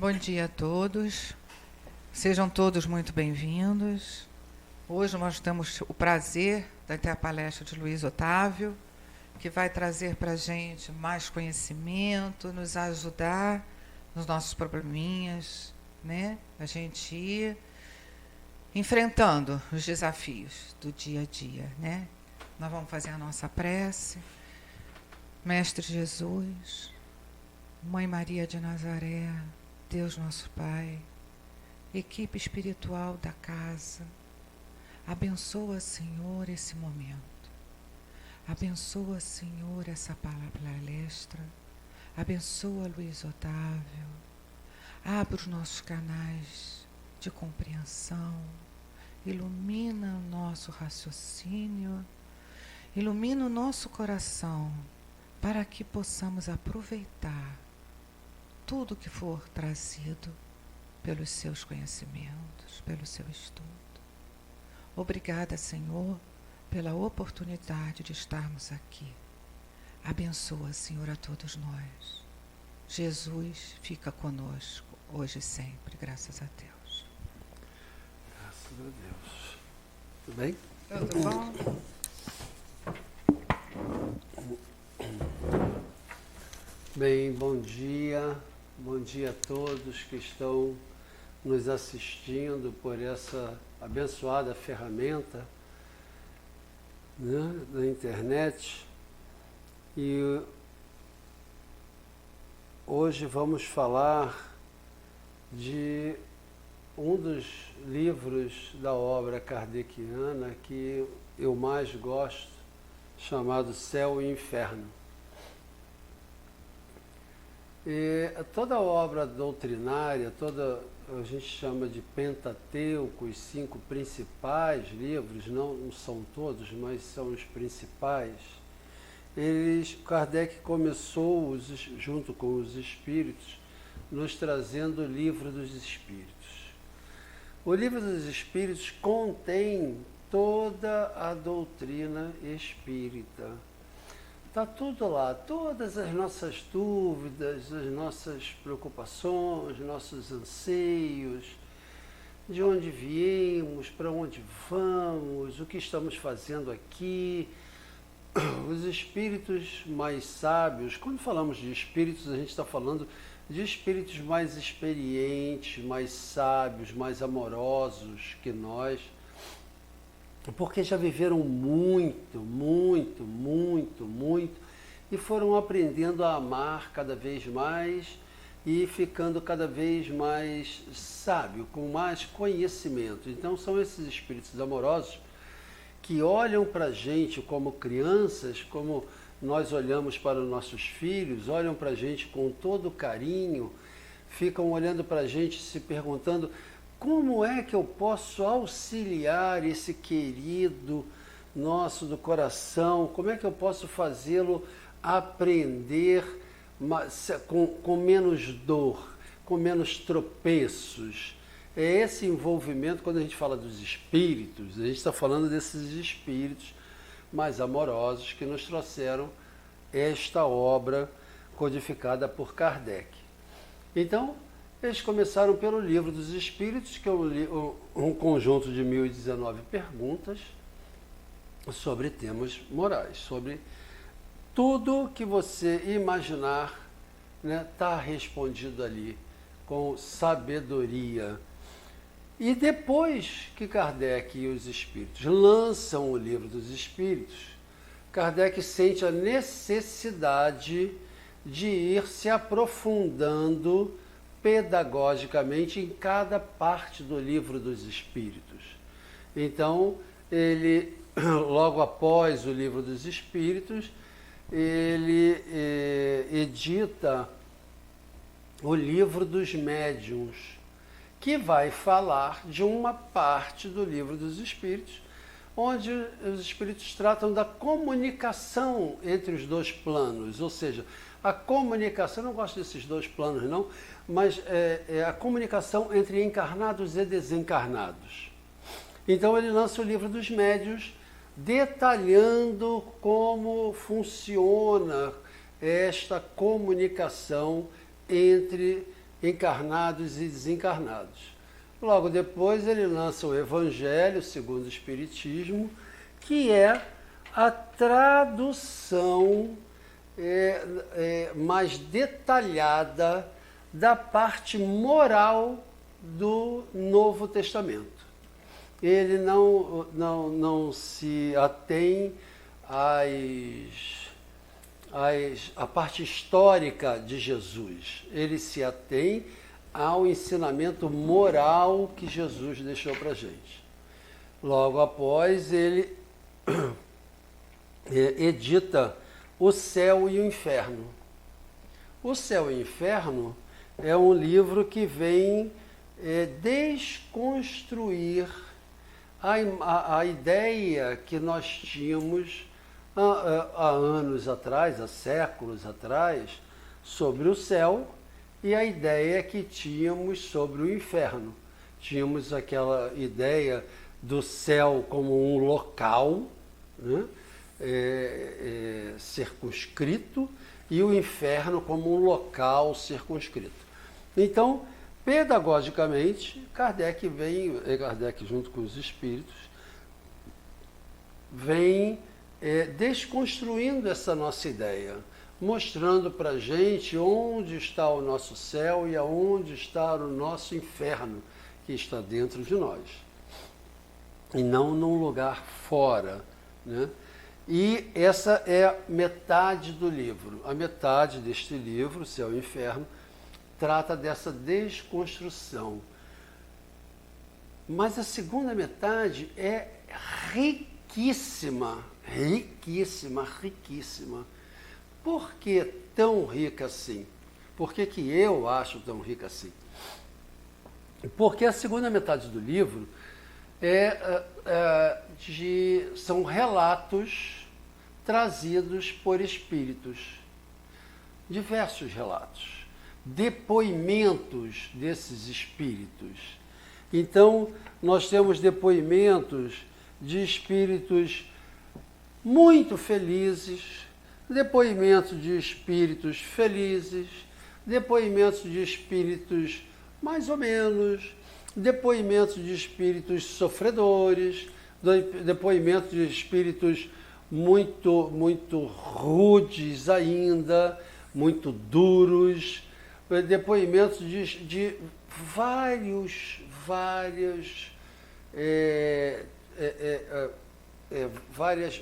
Bom dia a todos. Sejam todos muito bem-vindos. Hoje nós temos o prazer de ter a palestra de Luiz Otávio, que vai trazer para a gente mais conhecimento, nos ajudar nos nossos probleminhas, né? A gente ir enfrentando os desafios do dia a dia, né? Nós vamos fazer a nossa prece. Mestre Jesus, Mãe Maria de Nazaré, Deus nosso Pai, equipe espiritual da casa, abençoa, Senhor, esse momento. Abençoa, Senhor, essa palestra. Abençoa Luiz Otávio. Abre os nossos canais de compreensão. Ilumina o nosso raciocínio. Ilumina o nosso coração para que possamos aproveitar tudo que for trazido pelos seus conhecimentos, pelo seu estudo. Obrigada, Senhor, pela oportunidade de estarmos aqui. Abençoa, Senhor, a todos nós. Jesus fica conosco, hoje e sempre, graças a Deus. Graças a Deus. Tudo bem? Tudo bom? Bem, bom dia a todos que estão nos assistindo por essa abençoada ferramenta, né, da internet. E hoje vamos falar de um dos livros da obra kardeciana que eu mais gosto, chamado Céu e Inferno. E toda obra doutrinária, a gente chama de Pentateuco, os 5 principais livros, não são todos, mas são os principais. Kardec começou, junto com os espíritos, nos trazendo o Livro dos Espíritos. O Livro dos Espíritos contém toda a doutrina espírita. Está tudo lá, todas as nossas dúvidas, as nossas preocupações, nossos anseios, de onde viemos, para onde vamos, o que estamos fazendo aqui. Os espíritos mais sábios, quando falamos de espíritos, a gente está falando de espíritos mais experientes, mais sábios, mais amorosos que nós, porque já viveram muito e foram aprendendo a amar cada vez mais e ficando cada vez mais sábio, com mais conhecimento. Então são esses espíritos amorosos que olham para a gente como crianças, como nós olhamos para os nossos filhos, olham para a gente com todo carinho, ficam olhando para a gente se perguntando: como é que eu posso auxiliar esse querido nosso do coração? Como é que eu posso fazê-lo aprender com menos dor, com menos tropeços? É esse envolvimento, quando a gente fala dos espíritos, a gente está falando desses espíritos mais amorosos que nos trouxeram esta obra codificada por Kardec. Então, eles começaram pelo Livro dos Espíritos, que é um conjunto de 1019 perguntas sobre temas morais, sobre tudo que você imaginar, né, está respondido ali com sabedoria. E depois que Kardec e os Espíritos lançam o Livro dos Espíritos, Kardec sente a necessidade de ir se aprofundando pedagogicamente em cada parte do Livro dos Espíritos. Então, ele, logo após o Livro dos Espíritos, ele edita o Livro dos Médiuns, que vai falar de uma parte do Livro dos Espíritos, onde os Espíritos tratam da comunicação entre os dois planos, ou seja, a comunicação, eu não gosto desses dois planos não, mas é a comunicação entre encarnados e desencarnados. Então ele lança o Livro dos Médiuns, detalhando como funciona esta comunicação entre encarnados e desencarnados. Logo depois ele lança o Evangelho segundo o Espiritismo, que é a tradução mais detalhada da parte moral do Novo Testamento. Ele não se atém à parte histórica de Jesus. Ele se atém ao ensinamento moral que Jesus deixou para a gente. Logo após, ele edita O Céu e o Inferno. O Céu e o Inferno é um livro que vem desconstruir a ideia que nós tínhamos há anos atrás, há séculos atrás, sobre o céu e a ideia que tínhamos sobre o inferno. Tínhamos aquela ideia do céu como um local, né, circunscrito, e o inferno como um local circunscrito. Então, pedagogicamente, Kardec junto com os espíritos, vem desconstruindo essa nossa ideia, mostrando para a gente onde está o nosso céu e aonde está o nosso inferno, que está dentro de nós, e não num lugar fora, né? E essa é metade do livro. A metade deste livro, Céu e Inferno, trata dessa desconstrução. Mas a segunda metade é riquíssima, riquíssima, riquíssima. Por que tão rica assim? Por que eu acho tão rica assim? Porque a segunda metade do livro são relatos trazidos por espíritos, diversos relatos, depoimentos desses espíritos. Então, nós temos depoimentos de espíritos muito felizes, depoimentos de espíritos felizes, depoimentos de espíritos mais ou menos, depoimentos de espíritos sofredores, depoimentos de espíritos muito rudes ainda, muito duros, depoimentos de várias,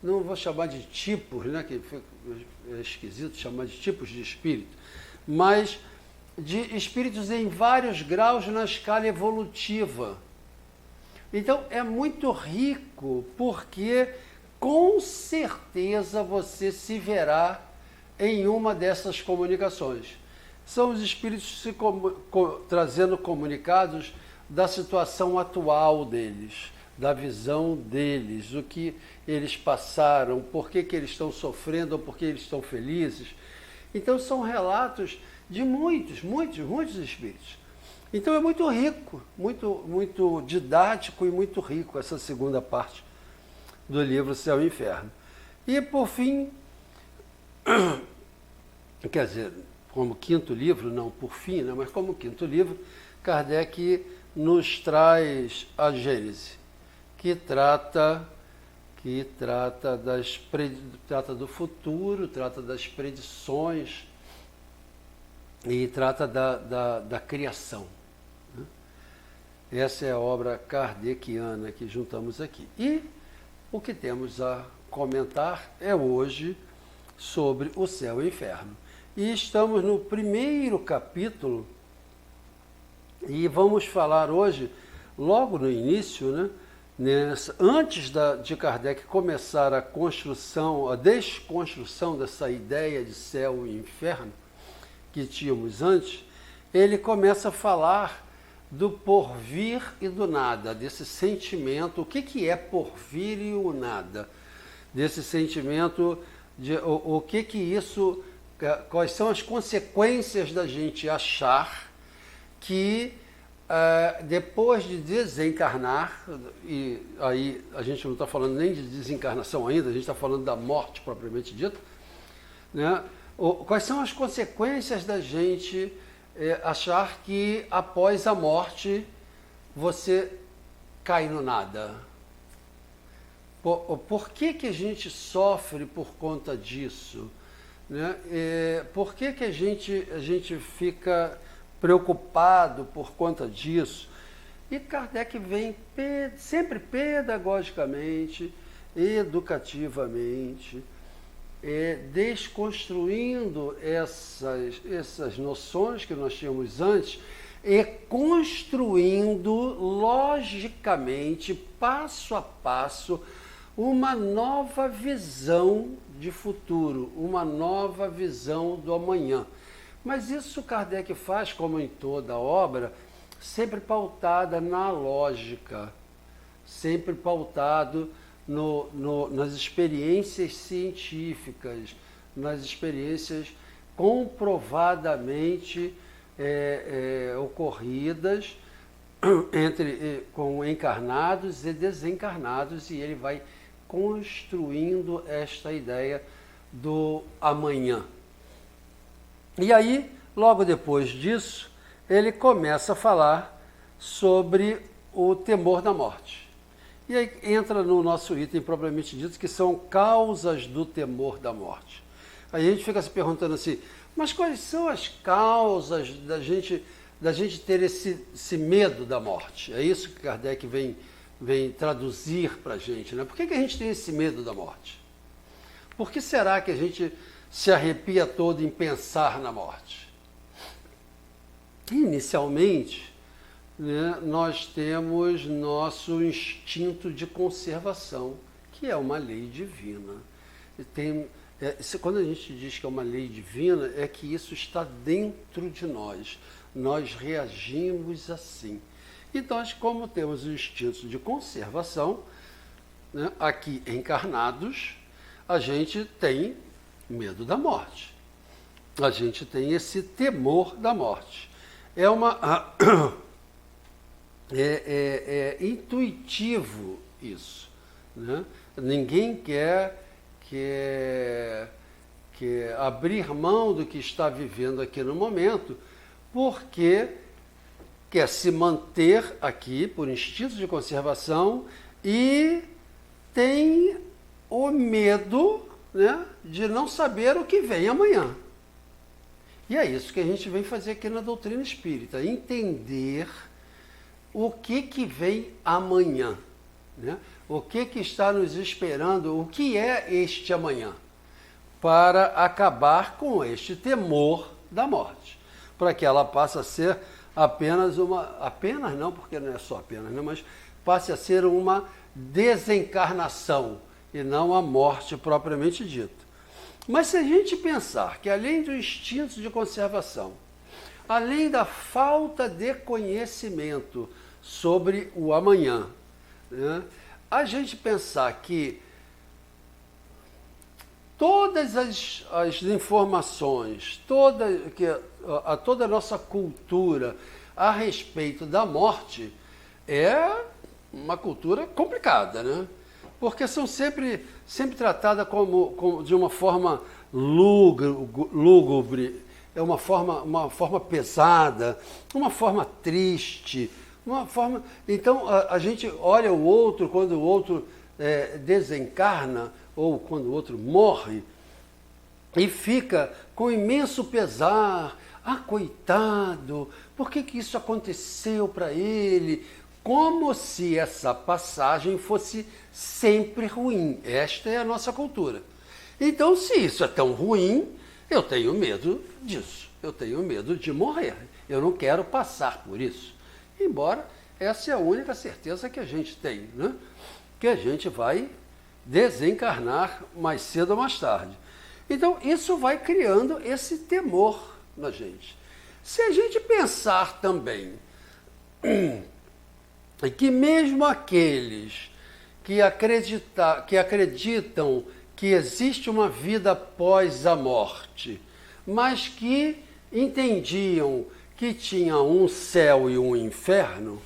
não vou chamar de tipos, né, que é esquisito chamar de tipos de espírito, mas de espíritos em vários graus na escala evolutiva. Então, é muito rico, porque com certeza você se verá em uma dessas comunicações. São os espíritos trazendo comunicados da situação atual deles, da visão deles, o que eles passaram, por que eles estão sofrendo ou por que eles estão felizes. Então, são relatos de muitos espíritos. Então, é muito rico, muito didático e muito rico essa segunda parte do livro Céu e Inferno. E, por fim, quer dizer, como quinto livro, não por fim, né, mas como quinto livro, Kardec nos traz a Gênese, que trata do futuro, trata das predições e trata da criação. Essa é a obra kardeciana que juntamos aqui. E o que temos a comentar é hoje sobre o céu e o inferno. E estamos no primeiro capítulo e vamos falar hoje, logo no início, né, antes de Kardec começar a desconstrução dessa ideia de céu e inferno que tínhamos antes, ele começa a falar do porvir e do nada, desse sentimento. O que é porvir e o nada? Desse sentimento, quais são as consequências da gente achar que depois de desencarnar, e aí a gente não está falando nem de desencarnação ainda, a gente está falando da morte propriamente dita, né? quais são as consequências da gente achar que após a morte você cai no nada? Por que a gente sofre por conta disso? Né? Por que a gente fica preocupado por conta disso? E Kardec vem sempre pedagogicamente, educativamente, desconstruindo essas noções que nós tínhamos antes e construindo logicamente, passo a passo, uma nova visão de futuro, uma nova visão do amanhã. Mas isso Kardec faz, como em toda obra, sempre pautada na lógica, sempre pautado nas experiências científicas, nas experiências comprovadamente ocorridas com encarnados e desencarnados, e ele vai construindo esta ideia do amanhã. E aí, logo depois disso, ele começa a falar sobre o temor da morte. E aí entra no nosso item propriamente dito, que são causas do temor da morte. Aí a gente fica se perguntando assim, mas quais são as causas da gente ter esse medo da morte? É isso que Kardec vem traduzir para a gente, né? Por que a gente tem esse medo da morte? Por que será que a gente se arrepia todo em pensar na morte? Inicialmente, né, nós temos nosso instinto de conservação, que é uma lei divina. Quando a gente diz que é uma lei divina, é que isso está dentro de nós. Nós reagimos assim. Então, nós, como temos o instinto de conservação, né, aqui encarnados, a gente tem medo da morte. A gente tem esse temor da morte. É intuitivo isso, né? Ninguém quer abrir mão do que está vivendo aqui no momento, porque quer se manter aqui por instinto de conservação e tem o medo, né, de não saber o que vem amanhã. E é isso que a gente vem fazer aqui na doutrina espírita, entender o que vem amanhã, né? O que está nos esperando, o que é este amanhã, para acabar com este temor da morte, para que ela passe a ser apenas não, porque não é só apenas, né? Mas passe a ser uma desencarnação e não a morte propriamente dita. Mas se a gente pensar que além do instinto de conservação, além da falta de conhecimento sobre o amanhã, né, a gente pensar que todas as informações, toda a nossa cultura a respeito da morte é uma cultura complicada, né? Porque são sempre tratadas como de uma forma lúgubre, é uma forma pesada, uma forma triste, uma forma... Então, a gente olha o outro quando o outro desencarna, ou quando o outro morre, e fica com imenso pesar. Ah, coitado, por que isso aconteceu para ele? Como se essa passagem fosse sempre ruim. Esta é a nossa cultura. Então, se isso é tão ruim, eu tenho medo disso. Eu tenho medo de morrer. Eu não quero passar por isso. Embora essa é a única certeza que a gente tem, né? Que a gente vai desencarnar mais cedo ou mais tarde. Então, isso vai criando esse temor na gente. Se a gente pensar também que mesmo aqueles que acreditam que existe uma vida após a morte, mas que entendiam que tinha um céu e um inferno,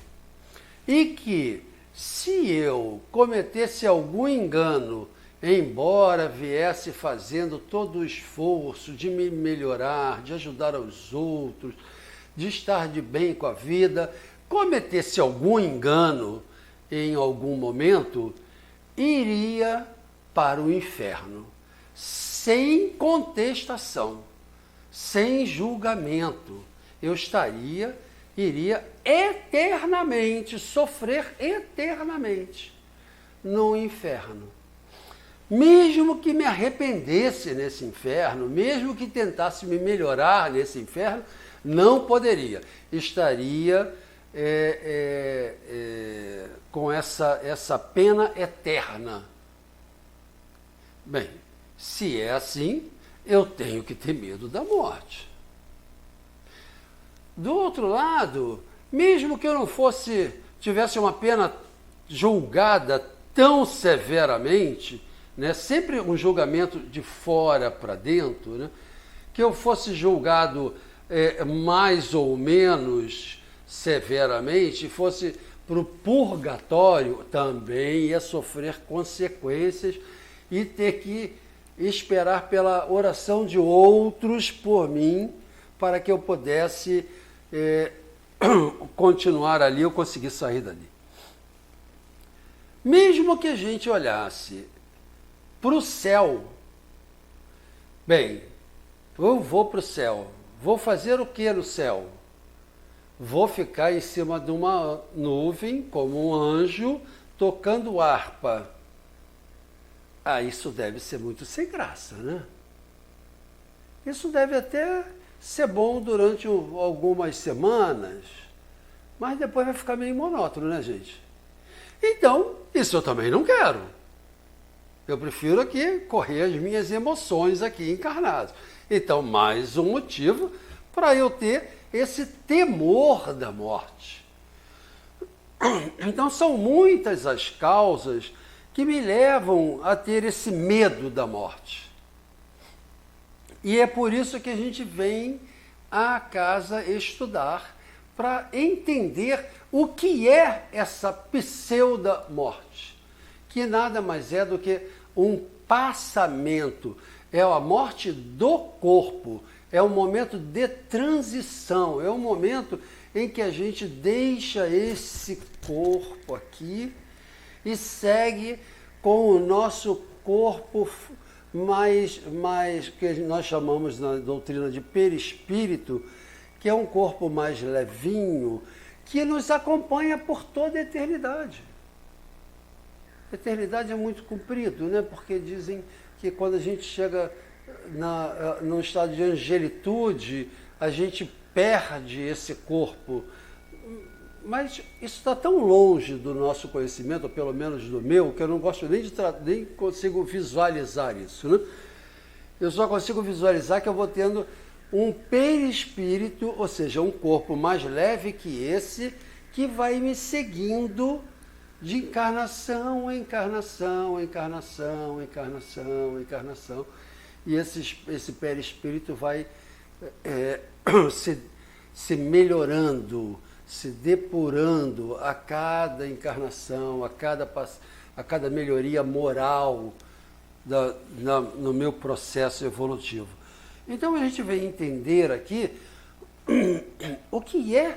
e que se eu cometesse algum engano embora viesse fazendo todo o esforço de me melhorar, de ajudar aos outros, de estar de bem com a vida, cometesse algum engano em algum momento, iria para o inferno, sem contestação, sem julgamento. Eu iria eternamente, sofrer eternamente no inferno. Mesmo que me arrependesse nesse inferno, mesmo que tentasse me melhorar nesse inferno, não poderia. Estaria com essa pena eterna. Bem, se é assim, eu tenho que ter medo da morte. Do outro lado, mesmo que eu não tivesse uma pena julgada tão severamente, né, sempre um julgamento de fora para dentro, né, que eu fosse julgado mais ou menos severamente, fosse para o purgatório, também ia sofrer consequências e ter que esperar pela oração de outros por mim, para que eu pudesse continuar ali, eu conseguir sair dali. Mesmo que a gente olhasse para o céu, bem, eu vou para o céu, vou fazer o que no céu? Vou ficar em cima de uma nuvem, como um anjo, tocando harpa. Isso deve ser muito sem graça, né? Isso deve até ser bom durante algumas semanas, mas depois vai ficar meio monótono, né, gente? Então, isso eu também não quero. Eu prefiro aqui correr as minhas emoções aqui encarnadas. Então, mais um motivo para eu ter esse temor da morte. Então, são muitas as causas que me levam a ter esse medo da morte. E é por isso que a gente vem à casa estudar, para entender o que é essa pseudo-morte, que nada mais é do que um passamento, é a morte do corpo, é um momento de transição, é um momento em que a gente deixa esse corpo aqui e segue com o nosso corpo mais que nós chamamos na doutrina de perispírito, que é um corpo mais levinho, que nos acompanha por toda a eternidade. A eternidade é muito comprido, né? Porque dizem que quando a gente chega no estado de angelitude, a gente perde esse corpo. Mas isso está tão longe do nosso conhecimento, ou pelo menos do meu, que eu não gosto nem consigo visualizar isso, né? Eu só consigo visualizar que eu vou tendo um perispírito, ou seja, um corpo mais leve que esse, que vai me seguindo de encarnação em encarnação, encarnação, encarnação, encarnação. E esse perispírito vai se melhorando, se depurando a cada encarnação, a cada melhoria moral no meu processo evolutivo. Então a gente vem entender aqui o que é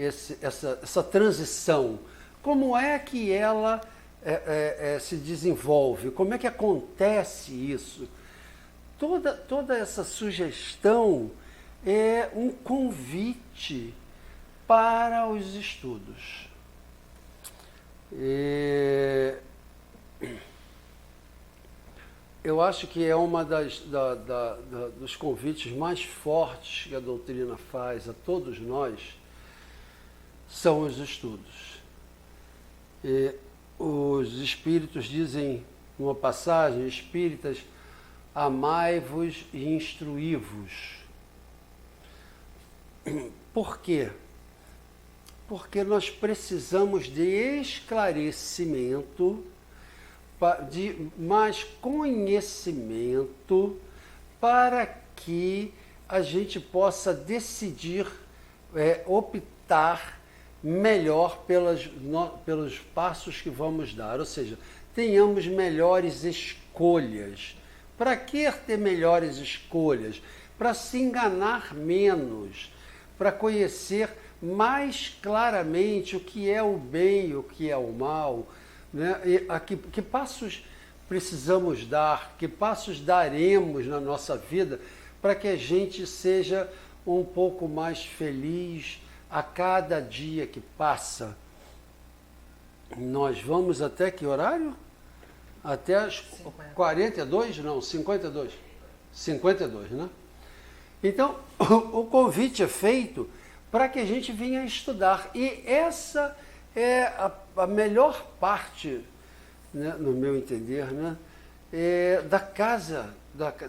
essa transição, como é que ela se desenvolve, como é que acontece isso. Toda essa sugestão é um convite para os estudos. Eu acho que é uma dos convites mais fortes que a doutrina faz a todos nós, são os estudos. Os espíritos dizem, numa passagem, espíritas, amai-vos e instruí-vos. Por quê? Porque nós precisamos de esclarecimento, de mais conhecimento, para que a gente possa decidir, optar melhor pelos passos que vamos dar, ou seja, tenhamos melhores escolhas. Para que ter melhores escolhas? Para se enganar menos, para conhecer mais claramente o que é o bem e o que é o mal, né? Que passos precisamos dar, que passos daremos na nossa vida para que a gente seja um pouco mais feliz a cada dia que passa. Nós vamos até que horário? Até as 42? Não, 52. 52, né? Então, o convite é feito para que a gente venha estudar. E essa é a melhor parte, né, no meu entender, né,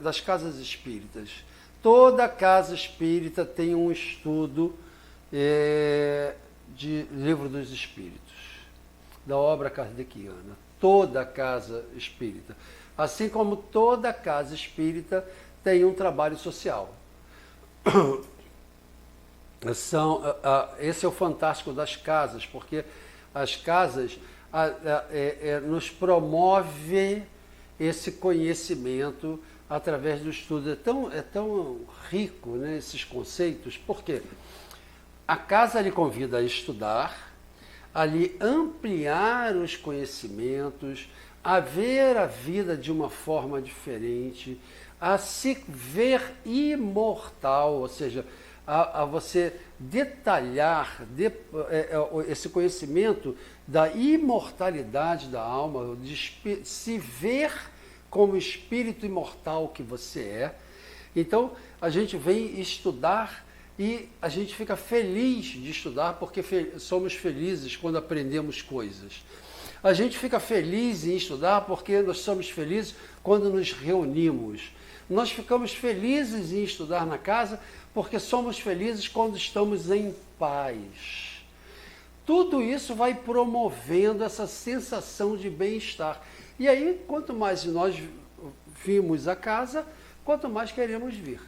das casas espíritas. Toda casa espírita tem um estudo de Livro dos Espíritos, da obra kardeciana. Toda casa espírita. Assim como toda casa espírita tem um trabalho social. Esse é o fantástico das casas, porque as casas nos promove esse conhecimento através do estudo. É tão rico, né, esses conceitos, porque a casa lhe convida a estudar, a lhe ampliar os conhecimentos, a ver a vida de uma forma diferente, a se ver imortal, ou seja, a você detalhar esse conhecimento da imortalidade da alma, de se ver como espírito imortal que você é. Então, a gente vem estudar e a gente fica feliz de estudar porque somos felizes quando aprendemos coisas. A gente fica feliz em estudar porque nós somos felizes quando nos reunimos. Nós ficamos felizes em estudar na casa porque somos felizes quando estamos em paz. Tudo isso vai promovendo essa sensação de bem-estar. E aí, quanto mais nós vimos a casa, quanto mais queremos vir.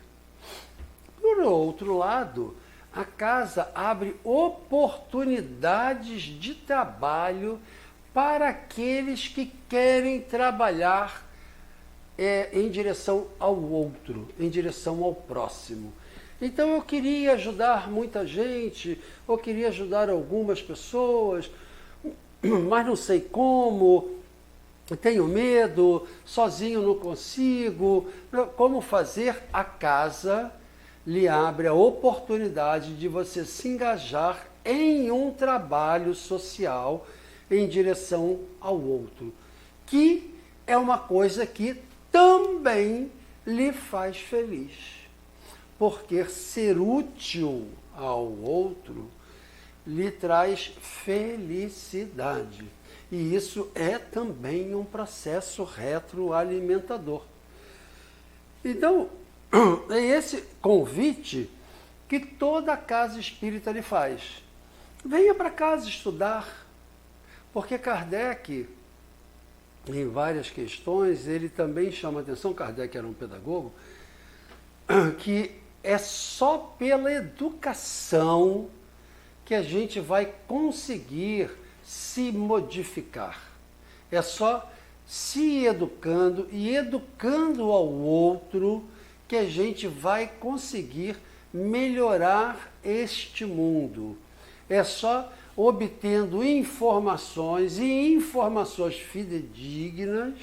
Por outro lado, a casa abre oportunidades de trabalho para aqueles que querem trabalhar em direção ao outro, em direção ao próximo. Então eu queria ajudar muita gente, eu queria ajudar algumas pessoas, mas não sei como, tenho medo, sozinho não consigo. Como fazer? A casa lhe abre a oportunidade de você se engajar em um trabalho social em direção ao outro, que é uma coisa que também lhe faz feliz, porque ser útil ao outro lhe traz felicidade. E isso é também um processo retroalimentador. Então, é esse convite que toda casa espírita lhe faz. Venha para casa estudar, porque Kardec, em várias questões, ele também chama atenção, Kardec era um pedagogo, que é só pela educação que a gente vai conseguir se modificar. É só se educando e educando ao outro que a gente vai conseguir melhorar este mundo. É só obtendo informações e informações fidedignas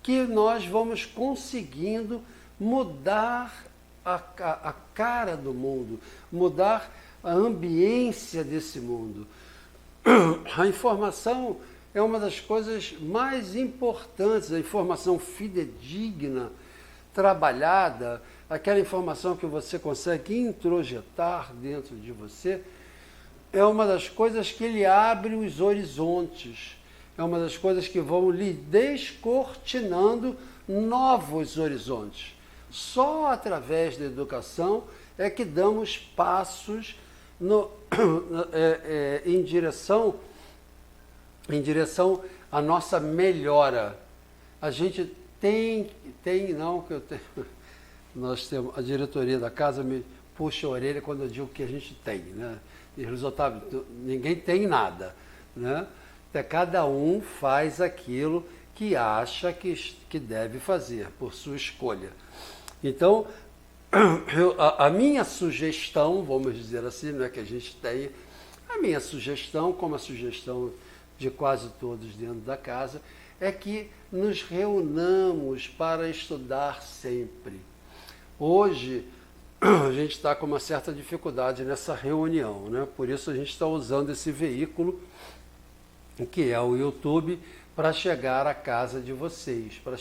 que nós vamos conseguindo mudar a cara do mundo, mudar a ambiência desse mundo. A informação é uma das coisas mais importantes, a informação fidedigna, trabalhada, aquela informação que você consegue introjetar dentro de você, é uma das coisas que lhe abre os horizontes, é uma das coisas que vão lhe descortinando novos horizontes. Só através da educação é que damos passos em direção à nossa melhora. A gente nós temos, a diretoria da casa me puxa a orelha quando eu digo que a gente tem, né? E Luiz Otávio, ninguém tem nada, né? Então, cada um faz aquilo que acha que deve fazer, por sua escolha. Então, a minha sugestão, vamos dizer assim, não é que a gente tenha, a minha sugestão, como a sugestão de quase todos dentro da casa, é que nos reunamos para estudar sempre. Hoje, a gente está com uma certa dificuldade nessa reunião, né? Por isso a gente está usando esse veículo, que é o YouTube, para chegar à casa de vocês, para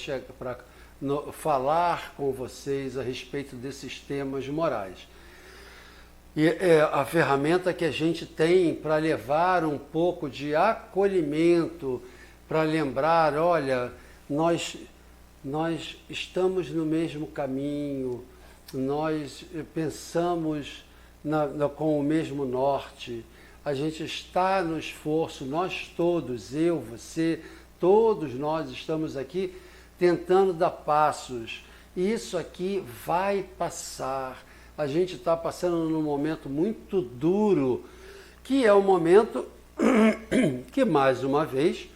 falar com vocês a respeito desses temas morais. E é a ferramenta que a gente tem para levar um pouco de acolhimento, para lembrar, olha, nós estamos no mesmo caminho, nós pensamos com o mesmo norte, a gente está no esforço, nós todos, eu, você, todos nós estamos aqui tentando dar passos. E isso aqui vai passar. A gente está passando num momento muito duro, que é o momento que, mais uma vez,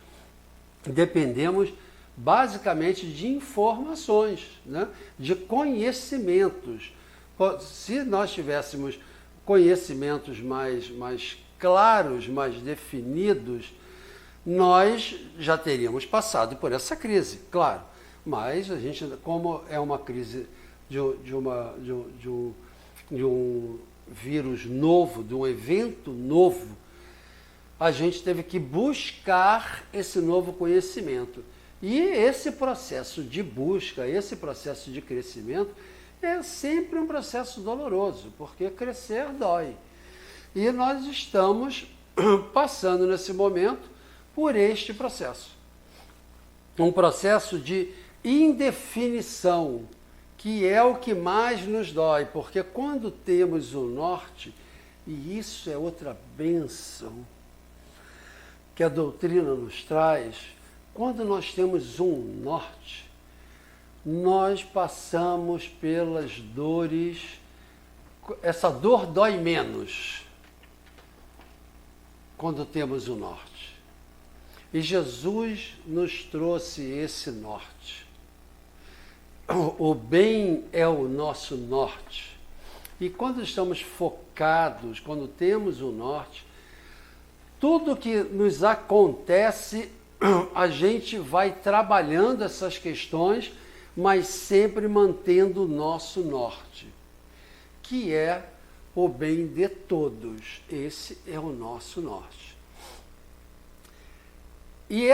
dependemos basicamente de informações, né? De conhecimentos. Se nós tivéssemos conhecimentos mais claros, mais definidos, nós já teríamos passado por essa crise, claro. Mas a gente, como é uma crise de um vírus novo, de um evento novo, a gente teve que buscar esse novo conhecimento. E esse processo de busca, esse processo de crescimento, é sempre um processo doloroso, porque crescer dói. E nós estamos passando nesse momento por este processo. Um processo de indefinição, que é o que mais nos dói, porque quando temos o norte, e isso é outra bênção que a doutrina nos traz, quando nós temos um norte, nós passamos pelas dores, essa dor dói menos quando temos o norte. E Jesus nos trouxe esse norte. O bem é o nosso norte. E quando estamos focados, quando temos o norte, tudo que nos acontece, a gente vai trabalhando essas questões, mas sempre mantendo o nosso norte, que é o bem de todos. Esse é o nosso norte. E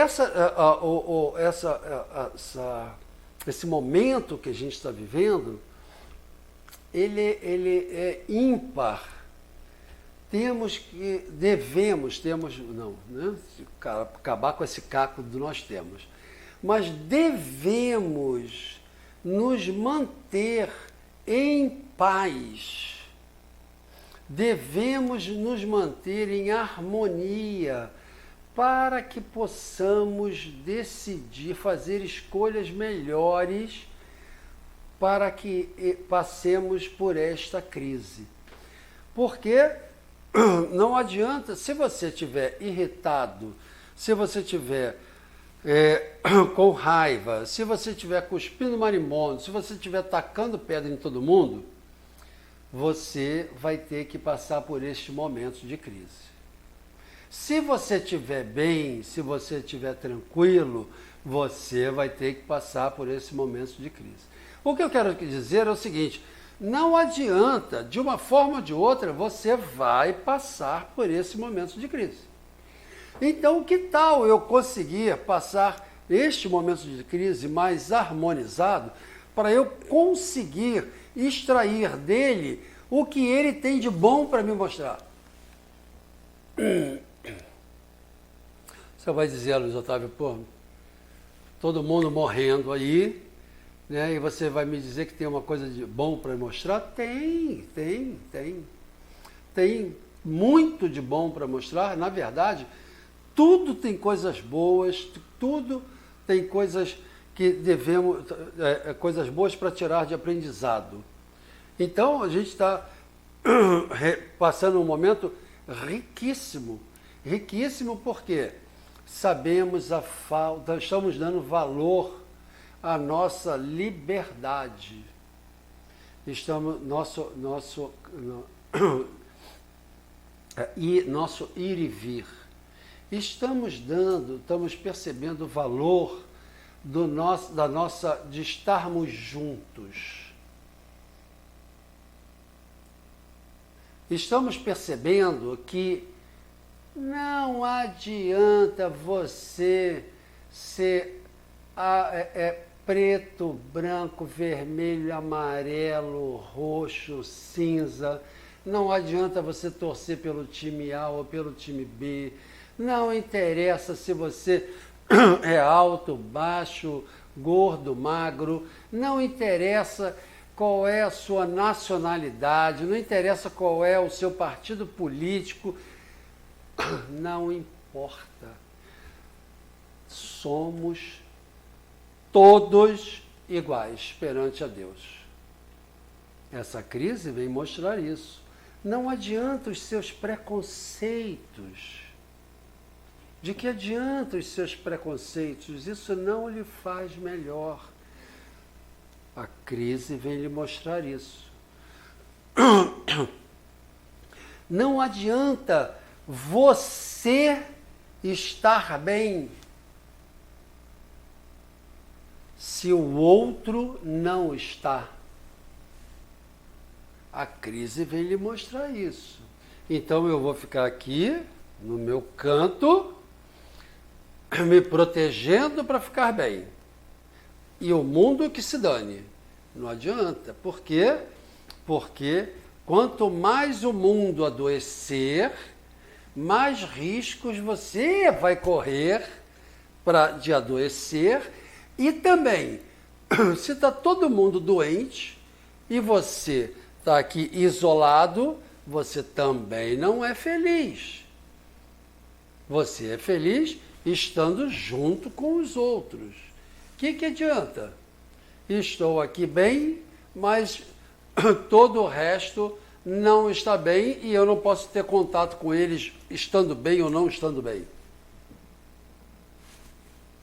esse momento que a gente está vivendo, ele é ímpar. Acabar com esse caco do nós temos. Mas devemos nos manter em paz. Devemos nos manter em harmonia para que possamos decidir, fazer escolhas melhores para que passemos por esta crise. Porque não adianta, se você estiver irritado, se você estiver com raiva, se você estiver cuspindo marimbondo, se você estiver tacando pedra em todo mundo, você vai ter que passar por estes momentos de crise. Se você estiver bem, se você estiver tranquilo, você vai ter que passar por esses momentos de crise. O que eu quero dizer é o seguinte: não adianta, de uma forma ou de outra, você vai passar por esse momento de crise. Então, que tal eu conseguir passar este momento de crise mais harmonizado para eu conseguir extrair dele o que ele tem de bom para me mostrar? Você vai dizer, Luiz Otávio, pô, todo mundo morrendo aí, né? E você vai me dizer que tem uma coisa de bom para mostrar? Tem muito de bom para mostrar. Na verdade, tudo tem coisas boas, tudo tem coisas que devemos, coisas boas para tirar de aprendizado. Então, a gente está passando um momento riquíssimo. Riquíssimo porque sabemos a falta, estamos dando valor à nossa liberdade. Estamos, nosso ir e vir. Estamos percebendo o valor de estarmos juntos. Estamos percebendo que não adianta você ser preto, branco, vermelho, amarelo, roxo, cinza. Não adianta você torcer pelo time A ou pelo time B. Não interessa se você é alto, baixo, gordo, magro. Não interessa qual é a sua nacionalidade. Não interessa qual é o seu partido político. Não importa. Somos todos iguais perante a Deus. Essa crise vem mostrar isso. Não adianta os seus preconceitos. De que adianta os seus preconceitos? Isso não lhe faz melhor. A crise vem lhe mostrar isso. Não adianta você estar bem se o outro não está. A crise vem lhe mostrar isso. Então eu vou ficar aqui, no meu canto, me protegendo para ficar bem. E o mundo que se dane. Não adianta. Por quê? Porque quanto mais o mundo adoecer, mais riscos você vai correr de adoecer. E também, se está todo mundo doente e você está aqui isolado, você também não é feliz. Você é feliz estando junto com os outros. O que adianta? Estou aqui bem, mas todo o resto não está bem e eu não posso ter contato com eles estando bem ou não estando bem.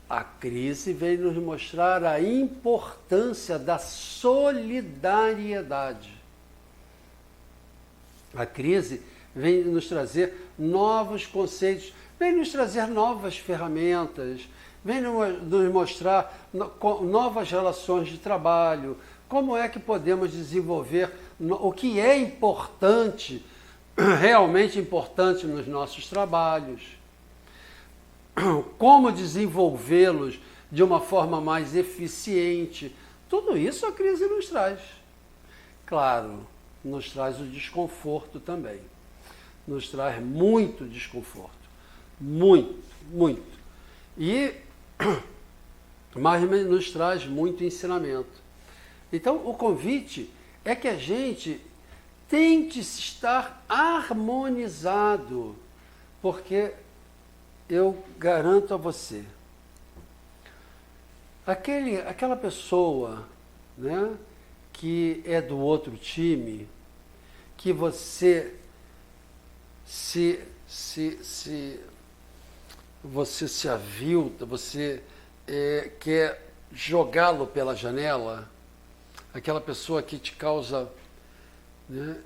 A crise veio nos mostrar a importância da solidariedade. A crise vem nos trazer novos conceitos, vem nos trazer novas ferramentas, vem nos mostrar novas relações de trabalho, como é que podemos desenvolver o que é importante, realmente importante nos nossos trabalhos. Como desenvolvê-los de uma forma mais eficiente. Tudo isso a crise nos traz. Claro, nos traz o desconforto também. Nos traz muito desconforto. Muito, muito. Mas nos traz muito ensinamento. Então, o convite é que a gente tente estar harmonizado, porque eu garanto a você, aquela pessoa, né, que é do outro time, que você você se avilta, você quer jogá-lo pela janela, aquela pessoa que te causa, né,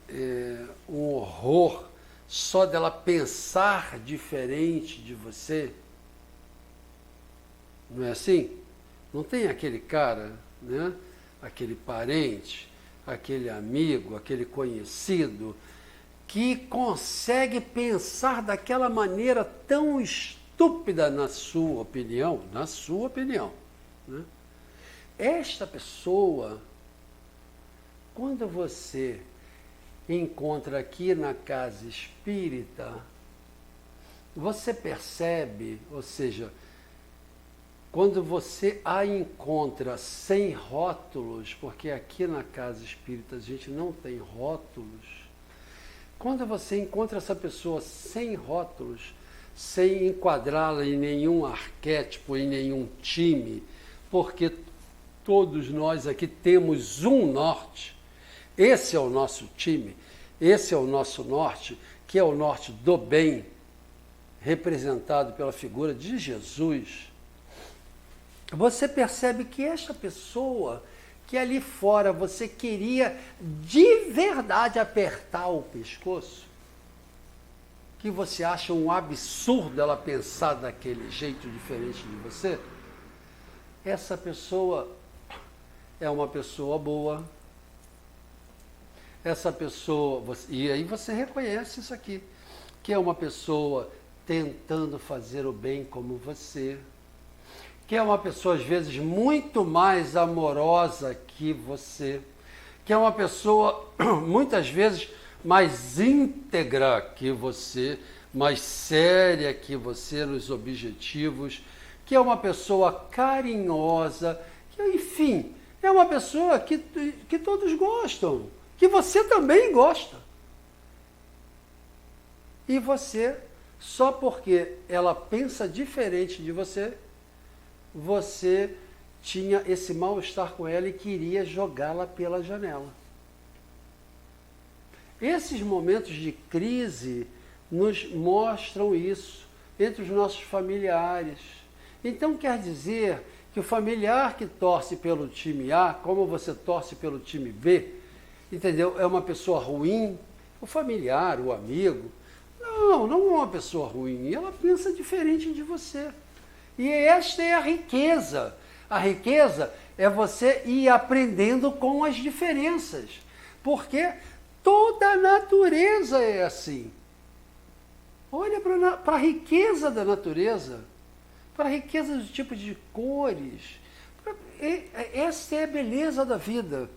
um horror só dela pensar diferente de você. Não é assim? Não tem aquele cara, né, aquele parente, aquele amigo, aquele conhecido, que consegue pensar daquela maneira tão estúpida na sua opinião, né? Esta pessoa, quando você encontra aqui na casa espírita, você percebe, ou seja, quando você a encontra sem rótulos, porque aqui na casa espírita a gente não tem rótulos, quando você encontra essa pessoa sem rótulos, sem enquadrá-la em nenhum arquétipo, em nenhum time, porque todos nós aqui temos um norte, esse é o nosso time, esse é o nosso norte, que é o norte do bem, representado pela figura de Jesus, você percebe que esta pessoa que ali fora você queria de verdade apertar o pescoço, que você acha um absurdo ela pensar daquele jeito diferente de você, essa pessoa é uma pessoa boa. Essa pessoa, e aí você reconhece isso aqui, que é uma pessoa tentando fazer o bem como você, que é uma pessoa às vezes muito mais amorosa que você, que é uma pessoa muitas vezes mais íntegra que você, mais séria que você nos objetivos, que é uma pessoa carinhosa, que, enfim, é uma pessoa que todos gostam, que você também gosta. E você, só porque ela pensa diferente de você, você tinha esse mal-estar com ela e queria jogá-la pela janela. Esses momentos de crise nos mostram isso entre os nossos familiares. Então quer dizer que o familiar que torce pelo time A, como você torce pelo time B, entendeu? É uma pessoa ruim? O familiar, o amigo? Não é uma pessoa ruim. Ela pensa diferente de você. E esta é a riqueza. A riqueza é você ir aprendendo com as diferenças. Porque toda a natureza é assim. Olha para a riqueza da natureza, para a riqueza do tipo de cores. Essa é a beleza da vida.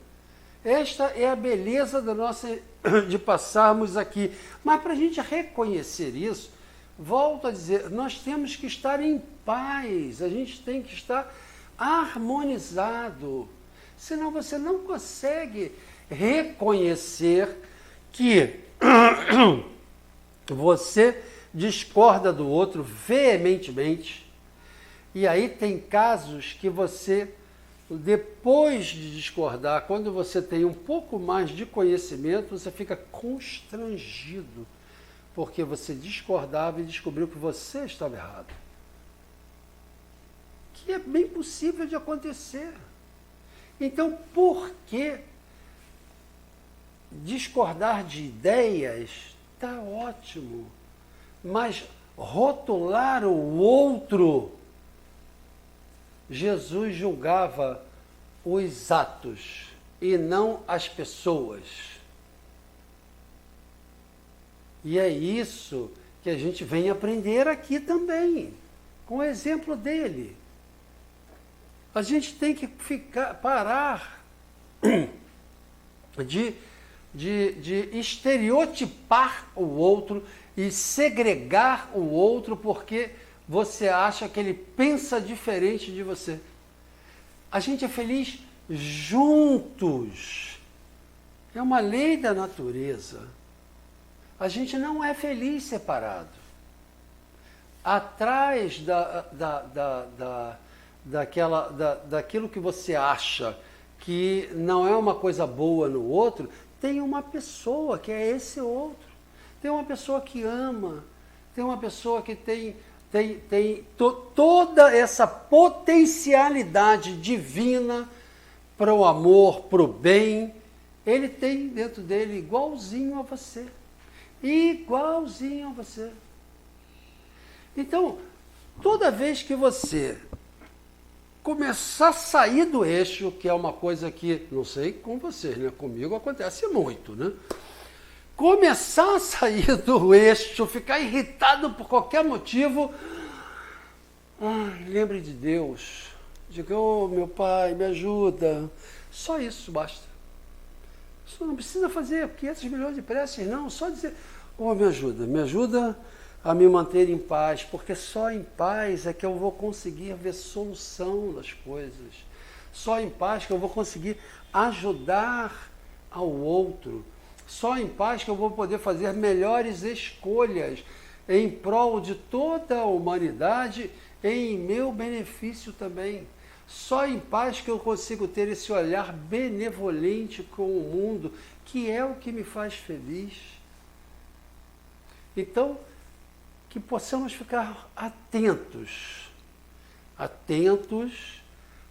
Esta é a beleza da nossa, de passarmos aqui. Mas para a gente reconhecer isso, volto a dizer, nós temos que estar em paz, a gente tem que estar harmonizado. Senão você não consegue reconhecer que você discorda do outro veementemente. E aí tem casos que você, depois de discordar, quando você tem um pouco mais de conhecimento, você fica constrangido, porque você discordava e descobriu que você estava errado. Que é bem possível de acontecer. Então, por que discordar de ideias está ótimo, mas rotular o outro, Jesus julgava os atos e não as pessoas. E é isso que a gente vem aprender aqui também, com o exemplo dele. A gente tem que parar de estereotipar o outro e segregar o outro porque você acha que ele pensa diferente de você. A gente é feliz juntos. É uma lei da natureza. A gente não é feliz separado. Atrás daquilo que você acha que não é uma coisa boa no outro, tem uma pessoa que é esse outro. Tem uma pessoa que ama. Tem uma pessoa que tem toda essa potencialidade divina para o amor, para o bem. Ele tem dentro dele igualzinho a você. Igualzinho a você. Então, toda vez que você começar a sair do eixo, que é uma coisa que, não sei com vocês, né? Comigo acontece muito, né? Começar a sair do eixo, ficar irritado por qualquer motivo, lembre de Deus. Diga, meu Pai, me ajuda. Só isso basta. Você não precisa fazer 500 milhões de preces, não. Só dizer, me ajuda a me manter em paz, porque só em paz é que eu vou conseguir ver solução das coisas. Só em paz que eu vou conseguir ajudar ao outro. Só em paz que eu vou poder fazer melhores escolhas em prol de toda a humanidade e em meu benefício também. Só em paz que eu consigo ter esse olhar benevolente com o mundo, que é o que me faz feliz. Então, que possamos ficar atentos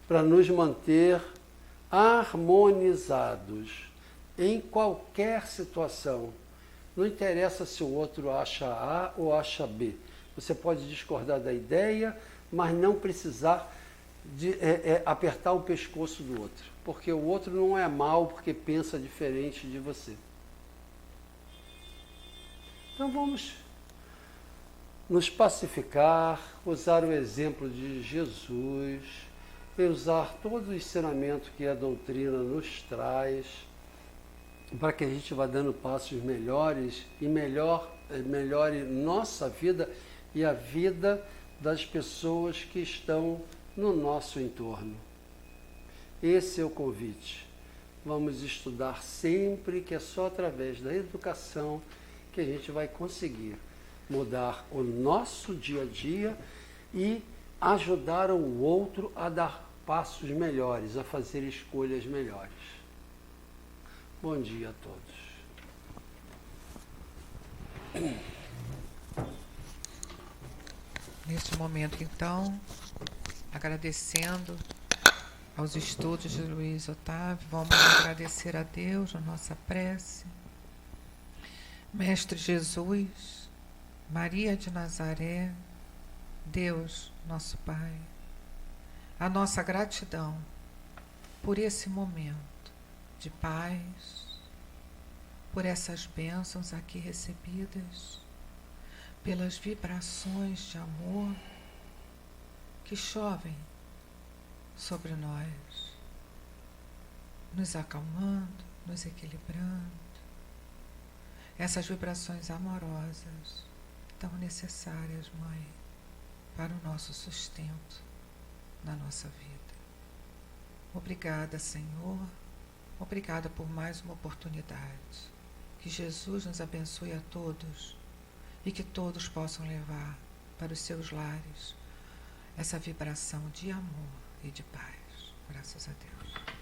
para nos manter harmonizados em qualquer situação. Não interessa se o outro acha A ou acha B. Você pode discordar da ideia, mas não precisar de apertar o pescoço do outro, porque o outro não é mal porque pensa diferente de você. Então vamos nos pacificar, usar o exemplo de Jesus, e usar todo o ensinamento que a doutrina nos traz, para que a gente vá dando passos melhores e melhore nossa vida e a vida das pessoas que estão no nosso entorno. Esse é o convite. Vamos estudar sempre, que é só através da educação que a gente vai conseguir mudar o nosso dia a dia e ajudar o outro a dar passos melhores, a fazer escolhas melhores. Bom dia a todos. Neste momento, então, agradecendo aos estudos de Luiz Otávio, vamos agradecer a Deus a nossa prece. Mestre Jesus, Maria de Nazaré, Deus, nosso Pai, a nossa gratidão por esse momento de paz, por essas bênçãos aqui recebidas, pelas vibrações de amor que chovem sobre nós, nos acalmando, nos equilibrando. Essas vibrações amorosas tão necessárias, Mãe, para o nosso sustento na nossa vida. Obrigada, Senhor. Obrigada por mais uma oportunidade. Que Jesus nos abençoe a todos e que todos possam levar para os seus lares essa vibração de amor e de paz. Graças a Deus.